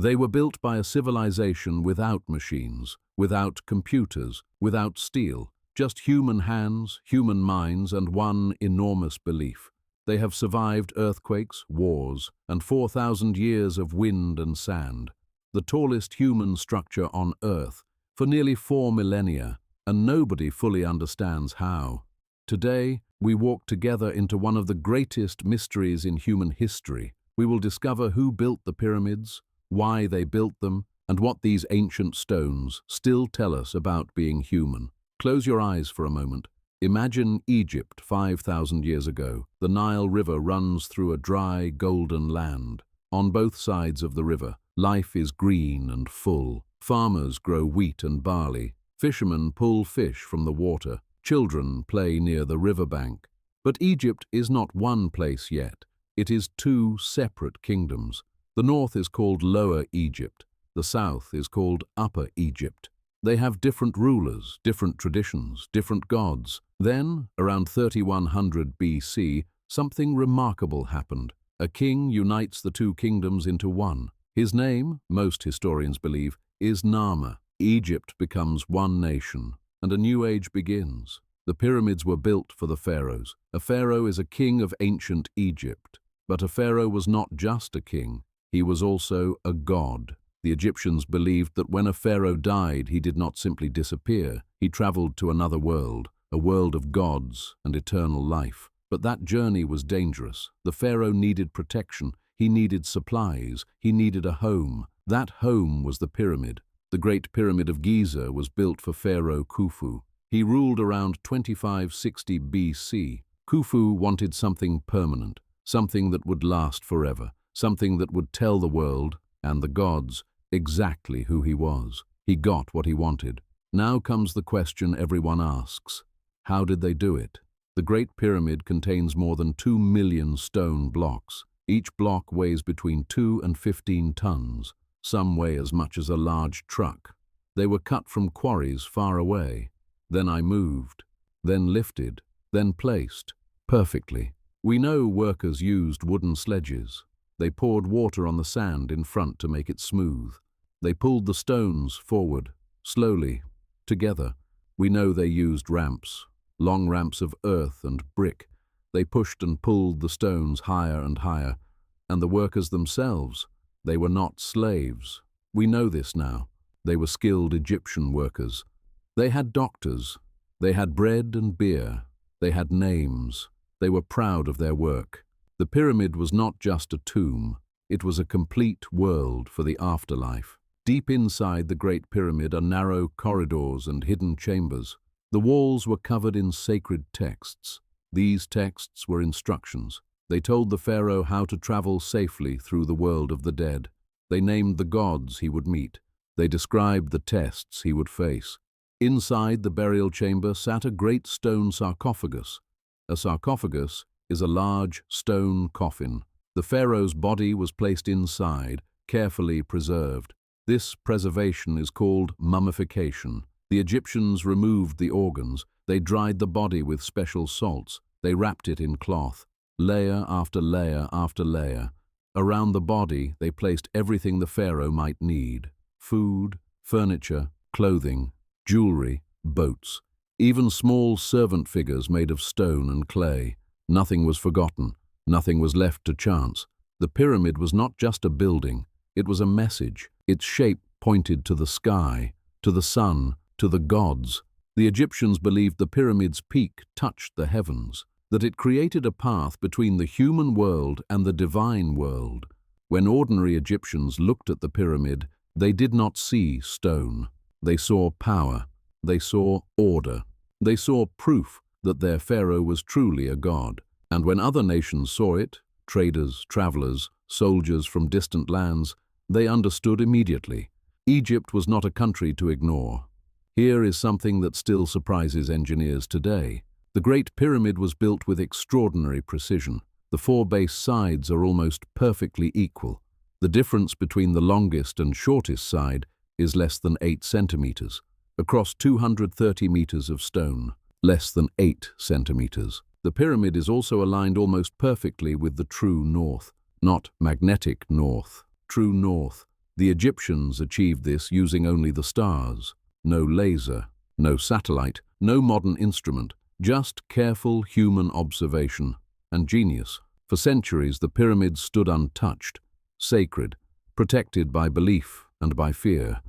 They were built by a civilization without machines, without computers, without steel, just human hands, human minds, and one enormous belief. They have survived earthquakes, wars, and 4,000 years of wind and sand. The tallest human structure on Earth for nearly 4 millennia, and nobody fully understands how. Today, we walk together into one of the greatest mysteries in human history. We will discover who built the pyramids, why they built them, and what these ancient stones still tell us about being human. Close your eyes for a moment. Imagine Egypt 5,000 years ago. The Nile River runs through a dry, golden land. On both sides of the river, life is green and full. Farmers grow wheat and barley. Fishermen pull fish from the water. Children play near the riverbank. But Egypt is not one place yet. It is two separate kingdoms. The north is called Lower Egypt. The south is called Upper Egypt. They have different rulers, different traditions, different gods. Then, around 3100 BC, something remarkable happened. A king unites the two kingdoms into one. His name, most historians believe, is Nama. Egypt becomes one nation, and a new age begins. The pyramids were built for the pharaohs. A pharaoh is a king of ancient Egypt. But a pharaoh was not just a king. He was also a god. The Egyptians believed that when a pharaoh died, he did not simply disappear. He traveled to another world, a world of gods and eternal life. But that journey was dangerous. The pharaoh needed protection. He needed supplies. He needed a home. That home was the pyramid. The Great Pyramid of Giza was built for Pharaoh Khufu. He ruled around 2560 BC. Khufu wanted something permanent, something that would last forever, something that would tell the world, and the gods, exactly who he was. He got what he wanted. Now comes the question everyone asks. How did they do it? The Great Pyramid contains more than 2 million stone blocks. Each block weighs between 2 and 15 tons. Some weigh as much as a large truck. They were cut from quarries far away. Then I moved, then lifted, then placed, perfectly. We know workers used wooden sledges. They poured water on the sand in front to make it smooth. They pulled the stones forward, slowly, together. We know they used ramps, long ramps of earth and brick. They pushed and pulled the stones higher and higher. And the workers themselves, they were not slaves. We know this now. They were skilled Egyptian workers. They had doctors. They had bread and beer. They had names. They were proud of their work. The pyramid was not just a tomb. It was a complete world for the afterlife. Deep inside the Great Pyramid are narrow corridors and hidden chambers. The walls were covered in sacred texts. These texts were instructions. They told the pharaoh how to travel safely through the world of the dead. They named the gods he would meet. They described the tests he would face. Inside the burial chamber sat a great stone sarcophagus. A sarcophagus is a large stone coffin. The pharaoh's body was placed inside, carefully preserved. This preservation is called mummification. The Egyptians removed the organs. They dried the body with special salts. They wrapped it in cloth, layer after layer after layer. Around the body, they placed everything the pharaoh might need: food, furniture, clothing, jewelry, boats, even small servant figures made of stone and clay. Nothing was forgotten. Nothing was left to chance. The pyramid was not just a building. It was a message. Its shape pointed to the sky, to the sun, to the gods. The Egyptians believed the pyramid's peak touched the heavens, that it created a path between the human world and the divine world. When ordinary Egyptians looked at the pyramid, they did not see stone. They saw power. They saw order. They saw proof that their pharaoh was truly a god. And when other nations saw it, traders, travelers, soldiers from distant lands, they understood immediately. Egypt was not a country to ignore. Here is something that still surprises engineers today. The Great Pyramid was built with extraordinary precision. The 4 base sides are almost perfectly equal. The difference between the longest and shortest side is less than 8 centimeters. Across 230 meters of stone, less than 8 centimeters. The pyramid is also aligned almost perfectly with the true north. Not magnetic north, true north. The Egyptians achieved this using only the stars. No laser, no satellite, no modern instrument, just careful human observation and genius. For centuries, the pyramids stood untouched, sacred, protected by belief and by fear.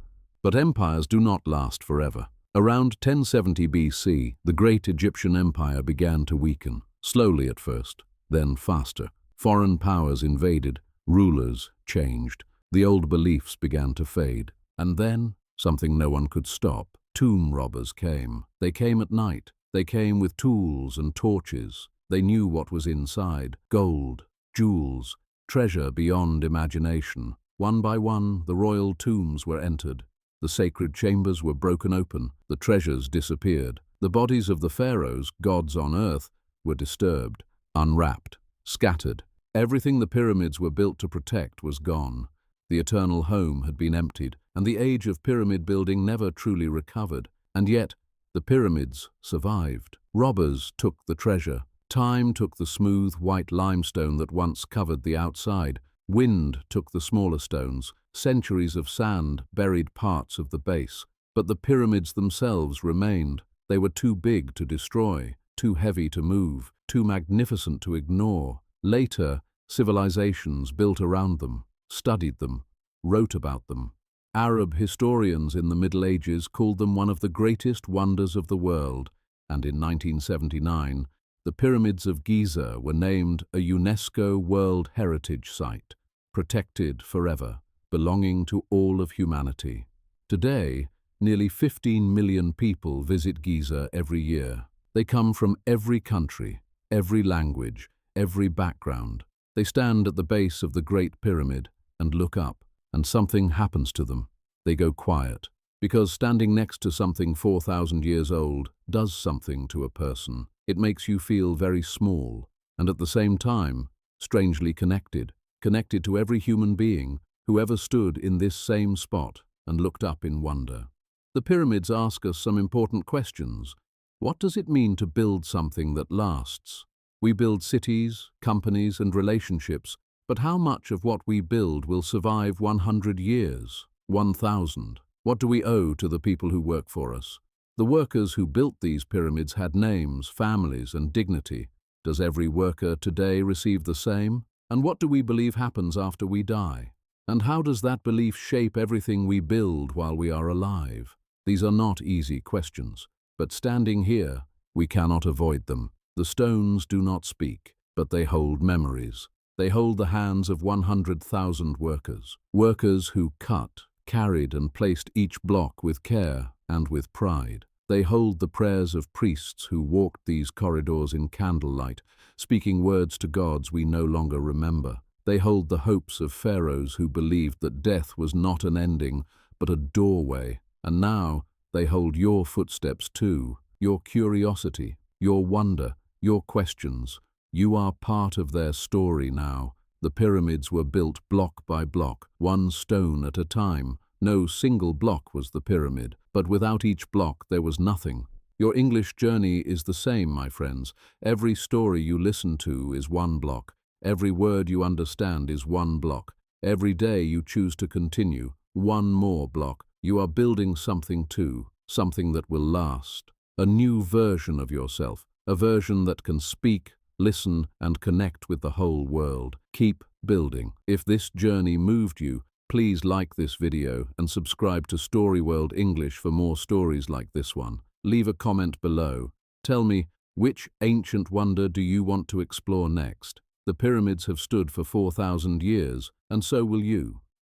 But empires do not last forever. Around 1070 BC, the great Egyptian empire began to weaken, slowly at first, then faster. Foreign powers invaded, rulers changed, the old beliefs began to fade. And then, something no one could stop, tomb robbers came. They came at night. They came with tools and torches. They knew what was inside: gold, jewels, treasure beyond imagination. One by one, the royal tombs were entered. The sacred chambers were broken open. The treasures disappeared. The bodies of the pharaohs, gods on earth, were disturbed, unwrapped, scattered. Everything the pyramids were built to protect was gone. The eternal home had been emptied, and the age of pyramid building never truly recovered. And yet, the pyramids survived. Robbers took the treasure. Time took the smooth, white limestone that once covered the outside. Wind took the smaller stones. Centuries of sand buried parts of the base. But the pyramids themselves remained. They were too big to destroy, too heavy to move, too magnificent to ignore. Later, civilizations built around them, studied them, wrote about them. Arab historians in the Middle Ages called them one of the greatest wonders of the world, and in 1979, the pyramids of Giza were named a UNESCO World Heritage Site, protected forever, belonging to all of humanity. Today, nearly 15 million people visit Giza every year. They come from every country, every language, every background. They stand at the base of the Great Pyramid and look up, and something happens to them. They go quiet, because standing next to something 4,000 years old does something to a person. It makes you feel very small, and at the same time, strangely connected to every human being who ever stood in this same spot and looked up in wonder. The pyramids ask us some important questions. What does it mean to build something that lasts? We build cities, companies, and relationships, but how much of what we build will survive 100 years, 1,000? What do we owe to the people who work for us? The workers who built these pyramids had names, families, and dignity. Does every worker today receive the same? And what do we believe happens after we die? And how does that belief shape everything we build while we are alive? These are not easy questions, but standing here, we cannot avoid them. The stones do not speak, but they hold memories. They hold the hands of 100,000 workers. Workers who cut, carried, and placed each block with care and with pride. They hold the prayers of priests who walked these corridors in candlelight, speaking words to gods we no longer remember. They hold the hopes of pharaohs who believed that death was not an ending, but a doorway. And now they hold your footsteps too, your curiosity, your wonder, your questions. You are part of their story now. The pyramids were built block by block, one stone at a time. No single block was the pyramid, but without each block there was nothing. Your English journey is the same, my friends. Every story you listen to is one block. Every word you understand is one block. Every day you choose to continue, one more block. You are building something too, something that will last. A new version of yourself, a version that can speak, listen, and connect with the whole world. Keep building. If this journey moved you, please like this video and subscribe to Story World English for more stories like this one. Leave a comment below. Tell me, which ancient wonder do you want to explore next? The pyramids have stood for 4,000 years, and so will you.